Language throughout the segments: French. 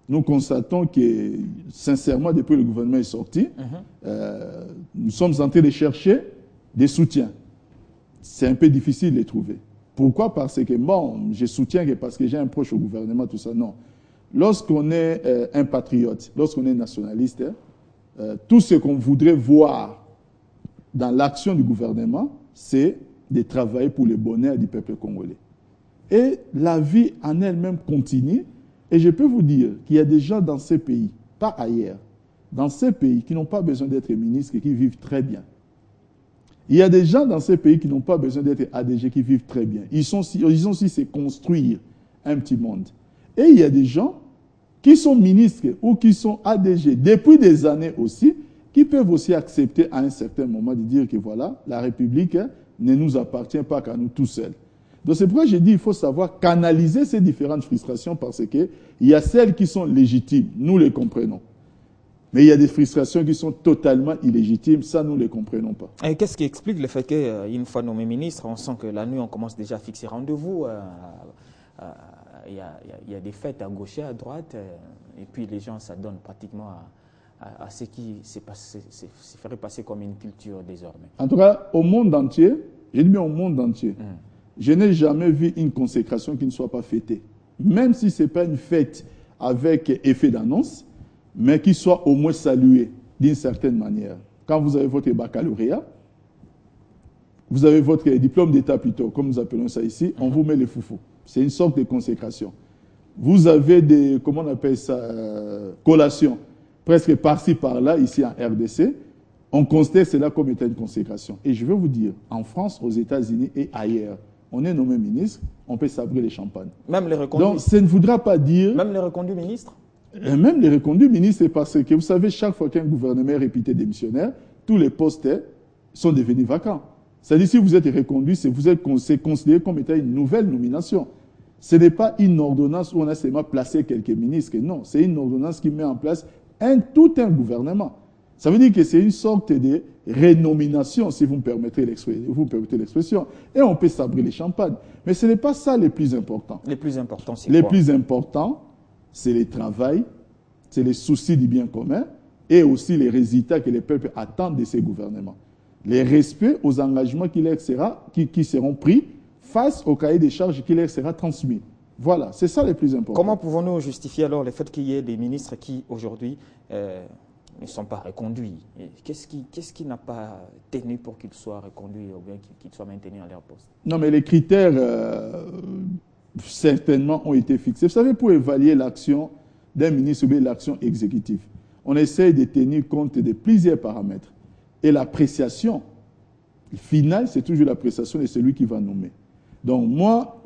nous constatons que, sincèrement, depuis que le gouvernement est sorti, nous sommes en train de chercher des soutiens. C'est un peu difficile de les trouver. Pourquoi? Parce que, bon, je soutiens que parce que j'ai un proche au gouvernement, tout ça, non. Lorsqu'on est un patriote, lorsqu'on est nationaliste, tout ce qu'on voudrait voir dans l'action du gouvernement, c'est de travailler pour le bonheur du peuple congolais. Et la vie en elle-même continue. Et je peux vous dire qu'il y a des gens dans ces pays, pas ailleurs, dans ces pays qui n'ont pas besoin d'être ministres et qui vivent très bien. Il y a des gens dans ces pays qui n'ont pas besoin d'être ADG qui vivent très bien. Ils ont aussi se construire un petit monde. Et il y a des gens qui sont ministres ou qui sont ADG depuis des années aussi, qui peuvent aussi accepter à un certain moment de dire que voilà, la République ne nous appartient pas qu'à nous tout seuls. Donc c'est pourquoi j'ai dit qu'il faut savoir canaliser ces différentes frustrations parce qu'il y a celles qui sont légitimes, nous les comprenons. Mais il y a des frustrations qui sont totalement illégitimes, ça nous ne les comprenons pas. Et qu'est-ce qui explique le fait qu'une fois nommé ministre, on sent que la nuit on commence déjà à fixer rendez-vous, il y a des fêtes à gauche et à droite, et puis les gens s'adonnent pratiquement à ce qui se ferait passer comme une culture désormais. En tout cas, au monde entier, j'ai dit bien au monde entier, je n'ai jamais vu une consécration qui ne soit pas fêtée. Même si ce n'est pas une fête avec effet d'annonce, mais qui soit au moins saluée d'une certaine manière. Quand vous avez votre baccalauréat, vous avez votre diplôme d'état plutôt, comme nous appelons ça ici, on vous met les foufous. C'est une sorte de consécration. Vous avez des, comment on appelle ça, collations, presque par-ci, par-là, ici en RDC. On considère cela comme étant une consécration. Et je veux vous dire, en France, aux États-Unis et ailleurs, on est nommé ministre, on peut sabrer les champagnes. Même les reconduits. Donc, ça ne voudra pas dire... Même les reconduits ministres. Même les reconduits ministres, c'est parce que, vous savez, chaque fois qu'un gouvernement est réputé démissionnaire, tous les postes sont devenus vacants. C'est-à-dire, si vous êtes reconduit, vous êtes considéré comme étant une nouvelle nomination. Ce n'est pas une ordonnance où on a seulement placé quelques ministres. Non, c'est une ordonnance qui met en place tout un gouvernement. Ça veut dire que c'est une sorte de rénomination, si vous me permettez l'expression. Et on peut sabrer les champagnes. Mais ce n'est pas ça le plus important. Les plus importants, c'est quoi? Les plus importants, c'est le travail, c'est les soucis du bien commun et aussi les résultats que les peuples attendent de ces gouvernements. Les respects aux engagements qui seront pris face au cahier des charges qui leur sera transmis. Voilà, c'est ça le plus important. Comment pouvons-nous justifier alors le fait qu'il y ait des ministres qui, aujourd'hui, ne sont pas reconduits? Qu'est-ce qui n'a pas tenu pour qu'ils soient reconduits ou bien qu'ils soient maintenus à leur poste? Non, mais les critères, certainement, ont été fixés. Vous savez, pour évaluer l'action d'un ministre ou bien l'action exécutive, on essaie de tenir compte de plusieurs paramètres. Et l'appréciation finale, c'est toujours l'appréciation de celui qui va nommer. Donc moi,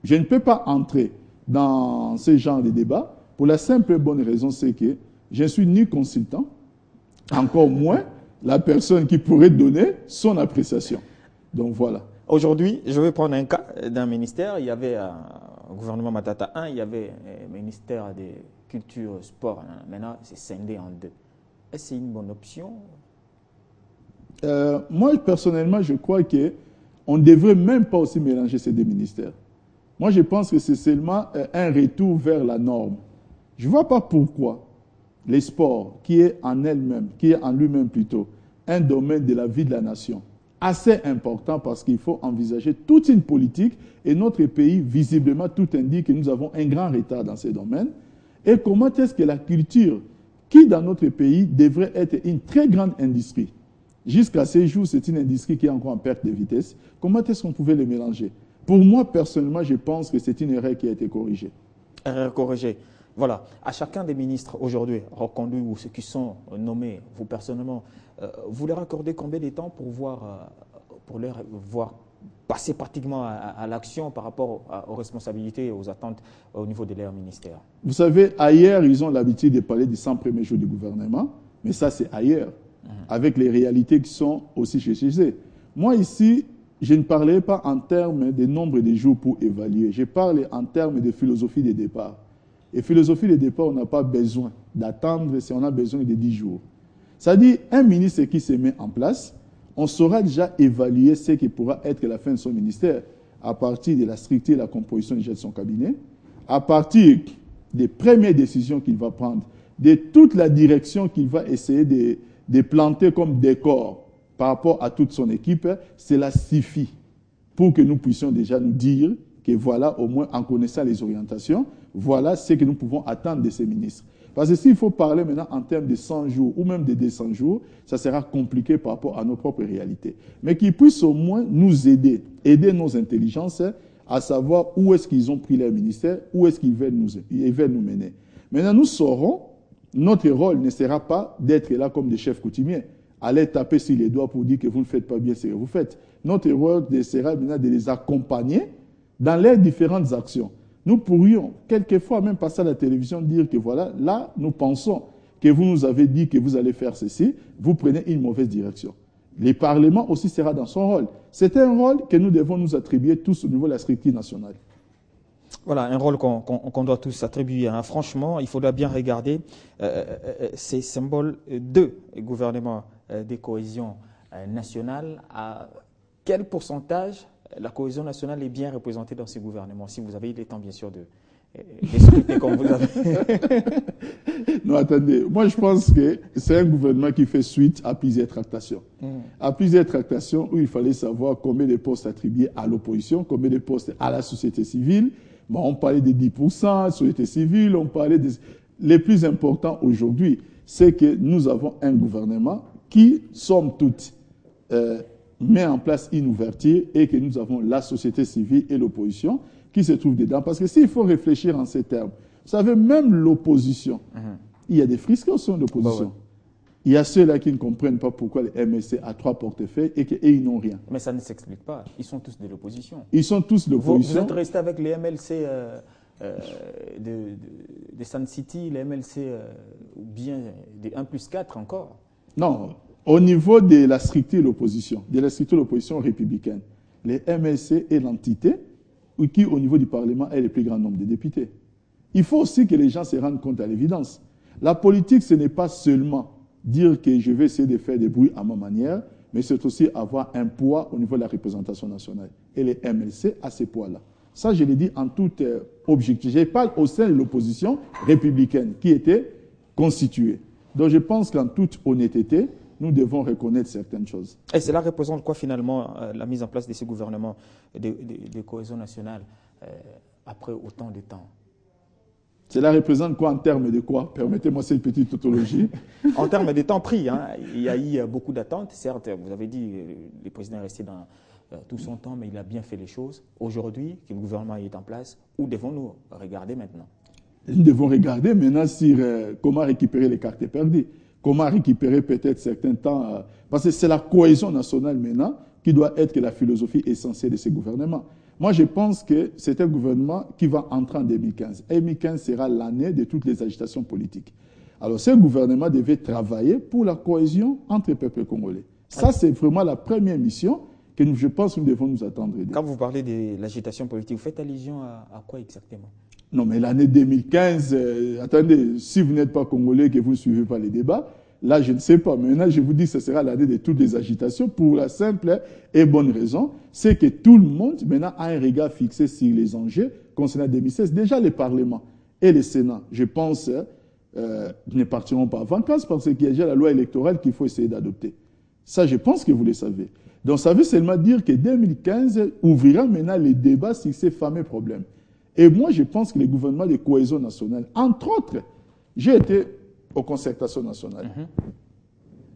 je ne peux pas entrer dans ce genre de débat pour la simple et bonne raison, c'est que je ne suis ni consultant, encore moins la personne qui pourrait donner son appréciation. Donc voilà. Aujourd'hui, je vais prendre un cas d'un ministère. Il y avait au gouvernement Matata 1, il y avait le ministère des Culture, Sport. Maintenant, c'est scindé en deux. Est-ce que c'est une bonne option? Moi, personnellement, je crois qu'on ne devrait même pas aussi mélanger ces deux ministères. Moi, je pense que c'est seulement un retour vers la norme. Je ne vois pas pourquoi les sports, qui est en elle-même, qui est en lui-même plutôt, un domaine de la vie de la nation, assez important parce qu'il faut envisager toute une politique et notre pays, visiblement, tout indique que nous avons un grand retard dans ces domaines. Et comment est-ce que la culture, qui dans notre pays devrait être une très grande industrie, jusqu'à ces jours, c'est une industrie qui est encore en perte de vitesse. Comment est-ce qu'on pouvait les mélanger? Pour moi, personnellement, je pense que c'est une erreur qui a été corrigée. Erreur corrigée. Voilà. À chacun des ministres aujourd'hui, reconduits ou ceux qui sont nommés, vous personnellement, vous leur accordez combien de temps pour leur voir passer pratiquement à l'action par rapport aux responsabilités et aux attentes au niveau de leur ministère? Vous savez, ailleurs, ils ont l'habitude de parler des 100 premiers jours du gouvernement, mais ça, c'est ailleurs. Avec les réalités qui sont aussi chez eux. Moi, ici, je ne parlais pas en termes de nombre de jours pour évaluer. Je parle en termes de philosophie de départ. Et philosophie de départ, on n'a pas besoin d'attendre si on a besoin de 10 jours. C'est-à-dire, un ministre qui se met en place, on saura déjà évaluer ce qui pourra être la fin de son ministère à partir de la structure et de la composition de son cabinet, à partir des premières décisions qu'il va prendre, de toute la direction qu'il va essayer de planter comme décor par rapport à toute son équipe, cela suffit pour que nous puissions déjà nous dire que voilà, au moins en connaissant les orientations, voilà ce que nous pouvons attendre de ces ministres. Parce que s'il faut parler maintenant en termes de 100 jours ou même de 200 jours, ça sera compliqué par rapport à nos propres réalités. Mais qu'ils puissent au moins nous aider nos intelligences à savoir où est-ce qu'ils ont pris leur ministère, où est-ce qu'ils veulent nous mener. Maintenant, nous saurons, notre rôle ne sera pas d'être là comme des chefs coutumiers, aller taper sur les doigts pour dire que vous ne faites pas bien ce que vous faites. Notre rôle sera maintenant de les accompagner dans leurs différentes actions. Nous pourrions, quelquefois, même passer à la télévision, dire que voilà, là, nous pensons que vous nous avez dit que vous allez faire ceci, vous prenez une mauvaise direction. Le Parlement aussi sera dans son rôle. C'est un rôle que nous devons nous attribuer tous au niveau de la structure nationale. Voilà, un rôle qu'on doit tous attribuer. Hein. Franchement, il faudra bien regarder ces symboles de gouvernement de cohésion nationale. À quel pourcentage la cohésion nationale est bien représentée dans ces gouvernements? Si vous avez eu le temps, bien sûr, d'expliquer comme vous avez. Non, attendez. Moi, je pense que c'est un gouvernement qui fait suite à plusieurs tractations. À plusieurs tractations où il fallait savoir combien de postes attribués à l'opposition, combien de postes à la société civile. Bon, on parlait des 10%, société civile, on parlait des... Les plus importants aujourd'hui, c'est que nous avons un gouvernement qui, somme toute, met en place une ouverture et que nous avons la société civile et l'opposition qui se trouvent dedans. Parce que s'il faut réfléchir en ces termes, vous savez, même l'opposition, il y a des frisques au sein de l'opposition. Bah ouais. Il y a ceux-là qui ne comprennent pas pourquoi le MLC a 3 portefeuilles et qu'ils n'ont rien. Mais ça ne s'explique pas. Ils sont tous de l'opposition. Ils sont tous de l'opposition. Vous êtes resté avec les MLC de Sun City, les MLC ou bien des 1+4 encore? Non. Au niveau de la structure de l'opposition, républicaine, les MLC est l'entité qui, au niveau du Parlement, est le plus grand nombre de députés. Il faut aussi que les gens se rendent compte à l'évidence. La politique, ce n'est pas seulement dire que je vais essayer de faire des bruits à ma manière, mais c'est aussi avoir un poids au niveau de la représentation nationale. Et les MLC a ce poids-là. Ça, je l'ai dit en toute objectivité. Je parle au sein de l'opposition républicaine qui était constituée. Donc je pense qu'en toute honnêteté, nous devons reconnaître certaines choses. Et cela représente quoi finalement la mise en place de ces gouvernements de cohésion nationale après autant de temps? Cela représente quoi en termes de quoi? Permettez-moi cette petite tautologie. En termes de temps pris, hein, il y a eu beaucoup d'attentes. Certes, vous avez dit le président est resté dans tout son temps, mais il a bien fait les choses. Aujourd'hui, que le gouvernement est en place, où devons-nous regarder maintenant? Nous devons regarder maintenant sur comment récupérer les cartes perdues. Comment récupérer peut-être certains temps. Parce que c'est la cohésion nationale maintenant qui doit être la philosophie essentielle de ces gouvernements. Moi, je pense que c'est un gouvernement qui va entrer en 2015. 2015 sera l'année de toutes les agitations politiques. Alors, ce gouvernement devait travailler pour la cohésion entre les peuples congolais. Ça, c'est vraiment la première mission que je pense que nous devons nous attendre. Quand vous parlez de l'agitation politique, vous faites allusion à quoi exactement? Non, mais l'année 2015, attendez, si vous n'êtes pas congolais, que vous ne suivez pas les débats, là, je ne sais pas. Maintenant, je vous dis que ce sera l'année de toutes les agitations pour la simple et bonne raison, c'est que tout le monde, maintenant, a un regard fixé sur les enjeux concernant 2016. Déjà, le Parlement et le Sénat, je pense, ne partiront pas en vacances parce qu'il y a déjà la loi électorale qu'il faut essayer d'adopter. Ça, je pense que vous le savez. Donc, ça veut seulement dire que 2015 ouvrira maintenant les débats sur ces fameux problèmes. Et moi, je pense que le gouvernement de cohésion nationale, entre autres, j'ai été aux concertations nationales.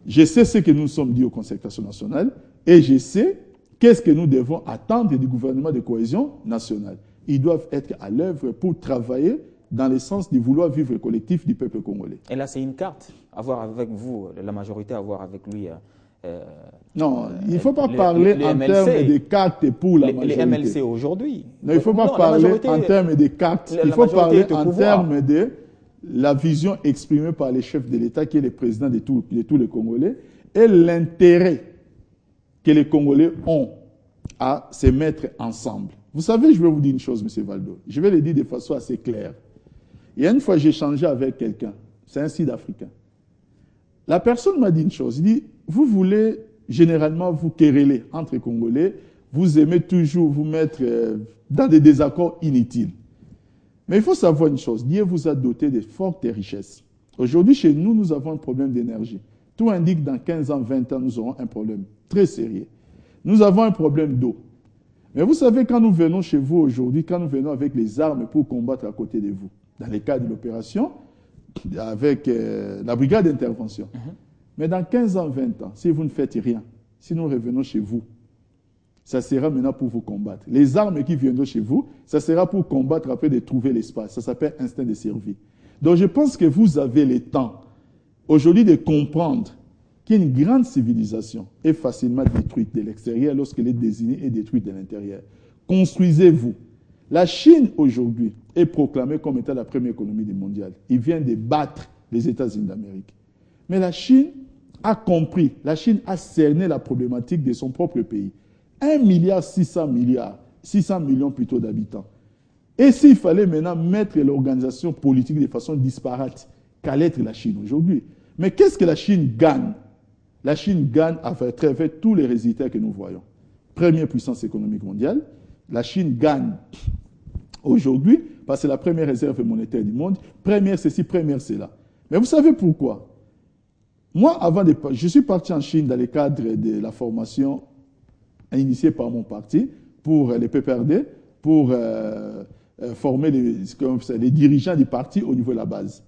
Je sais ce que nous nous sommes dit aux concertations nationales et je sais qu'est-ce que nous devons attendre du gouvernement de cohésion nationale. Ils doivent être à l'œuvre pour travailler dans le sens du vouloir vivre collectif du peuple congolais. Et là, c'est une carte à voir avec vous, la majorité à voir avec lui. Non, il ne faut pas parler en termes de cartes pour la majorité. Les MLC aujourd'hui. Non, il ne faut pas parler en termes de cartes. Il faut parler en termes de la vision exprimée par les chefs de l'État, qui est le président de tous les Congolais, et l'intérêt que les Congolais ont à se mettre ensemble. Vous savez, je vais vous dire une chose, M. Valdo. Je vais le dire de façon assez claire. Il y a une fois, j'ai échangé avec quelqu'un. C'est un Sud-Africain. La personne m'a dit une chose. Il dit, vous voulez généralement vous quereller entre Congolais, vous aimez toujours vous mettre dans des désaccords inutiles. Mais il faut savoir une chose, Dieu vous a doté de fortes richesses. Aujourd'hui, chez nous, nous avons un problème d'énergie. Tout indique que dans 15 ans, 20 ans, nous aurons un problème très sérieux. Nous avons un problème d'eau. Mais vous savez, quand nous venons chez vous aujourd'hui, quand nous venons avec les armes pour combattre à côté de vous, dans les cas de l'opération, avec la brigade d'intervention. Mais dans 15 ans, 20 ans, si vous ne faites rien, si nous revenons chez vous, ça sera maintenant pour vous combattre. Les armes qui viendront chez vous, ça sera pour combattre après de trouver l'espace. Ça s'appelle instinct de survie. Donc je pense que vous avez le temps aujourd'hui de comprendre qu'une grande civilisation est facilement détruite de l'extérieur lorsqu'elle est désignée et détruite de l'intérieur. Construisez-vous. La Chine, aujourd'hui, est proclamée comme étant la première économie du mondial. Il vient de battre les États-Unis d'Amérique. Mais la Chine a compris, la Chine a cerné la problématique de son propre pays. 1,6 milliard, 600 millions plutôt d'habitants. Et s'il fallait maintenant mettre l'organisation politique de façon disparate, qu'allait être la Chine aujourd'hui? Mais qu'est-ce que la Chine gagne? La Chine gagne à travers tous les résultats que nous voyons. Première puissance économique mondiale, la Chine gagne aujourd'hui parce que c'est la première réserve monétaire du monde. Première ceci, première cela. Mais vous savez pourquoi? Moi, je suis parti en Chine dans le cadre de la formation initiée par mon parti pour les PPRD, pour former les dirigeants du parti au niveau de la base.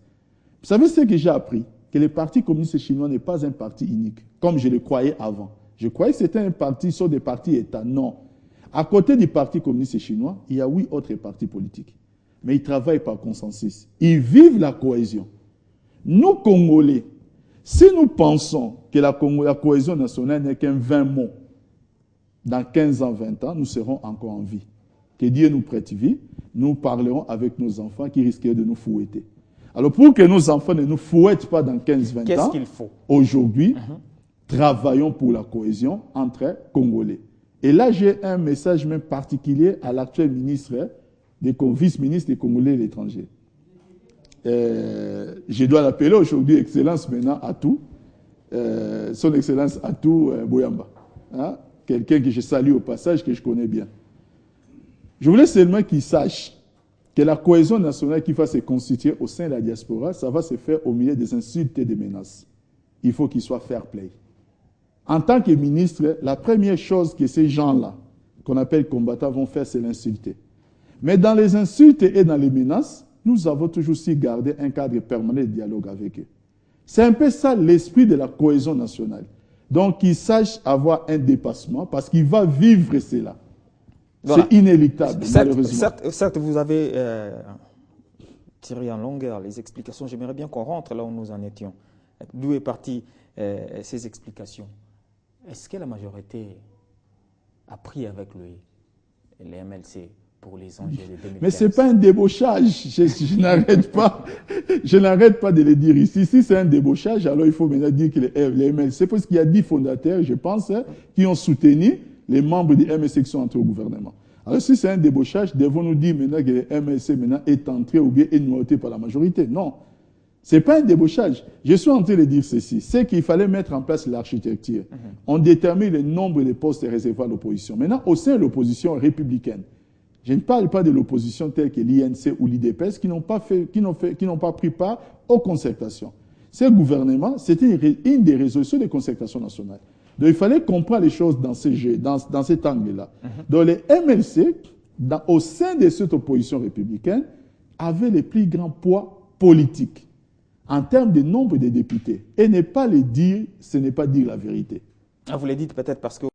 Vous savez ce que j'ai appris? Que le Parti communiste chinois n'est pas un parti unique, comme je le croyais avant. Je croyais que c'était un parti sur des partis États. Non. À côté du Parti communiste chinois, il y a 8 autres partis politiques. Mais ils travaillent par consensus. Ils vivent la cohésion. Nous, Congolais, si nous pensons que la cohésion nationale n'est qu'un vain mot, dans 15 ans, 20 ans, nous serons encore en vie. Que Dieu nous prête vie, nous parlerons avec nos enfants qui risqueraient de nous fouetter. Alors, pour que nos enfants ne nous fouettent pas dans 15-20 ans, qu'est-ce qu'il faut? Aujourd'hui, travaillons pour la cohésion entre Congolais. Et là, j'ai un message même particulier à l'actuel ministre, vice-ministre des Congolais et de l'étranger. Je dois l'appeler aujourd'hui Excellence maintenant Atou, son Excellence Atou Boyamba. Hein? Quelqu'un que je salue au passage, que je connais bien. Je voulais seulement qu'il sache que la cohésion nationale qui va se constituer au sein de la diaspora, ça va se faire au milieu des insultes et des menaces. Il faut qu'il soit fair play. En tant que ministre, la première chose que ces gens-là, qu'on appelle combattants, vont faire, c'est l'insulter. Mais dans les insultes et dans les menaces, nous avons toujours aussi gardé un cadre permanent de dialogue avec eux. C'est un peu ça l'esprit de la cohésion nationale. Donc, qu'ils sachent avoir un dépassement parce qu'il va vivre cela. Voilà. C'est inéluctable, malheureusement. Certes, vous avez tiré en longueur les explications. J'aimerais bien qu'on rentre là où nous en étions. D'où est partie ces explications? Est-ce que la majorité a pris avec les MLC pour les enjeux de 2015? Mais ce n'est pas un débauchage. Je n'arrête pas de le dire ici. Si c'est un débauchage, alors il faut maintenant dire que les MLC, parce qu'il y a 10 fondateurs, je pense, qui ont soutenu les membres des MLC qui sont entrés au gouvernement. Alors si c'est un débauchage, devons-nous dire maintenant que le MLC maintenant est entré ou bien est noyauté par la majorité? Non. Ce n'est pas un débauchage. Je suis en train de dire ceci. C'est qu'il fallait mettre en place l'architecture. On détermine le nombre de postes réservés à l'opposition. Maintenant, au sein de l'opposition républicaine, je ne parle pas de l'opposition telle que l'INC ou l'IDPS qui n'ont pas pris part aux concertations. Ce gouvernement, c'était une des résolutions des concertations nationales. Donc il fallait comprendre les choses dans cet angle-là. Donc les MLC, au sein de cette opposition républicaine, avaient les plus grands poids politiques en termes de nombre de députés. Et ne pas les dire, ce n'est pas dire la vérité. Ah, vous le dites peut-être parce que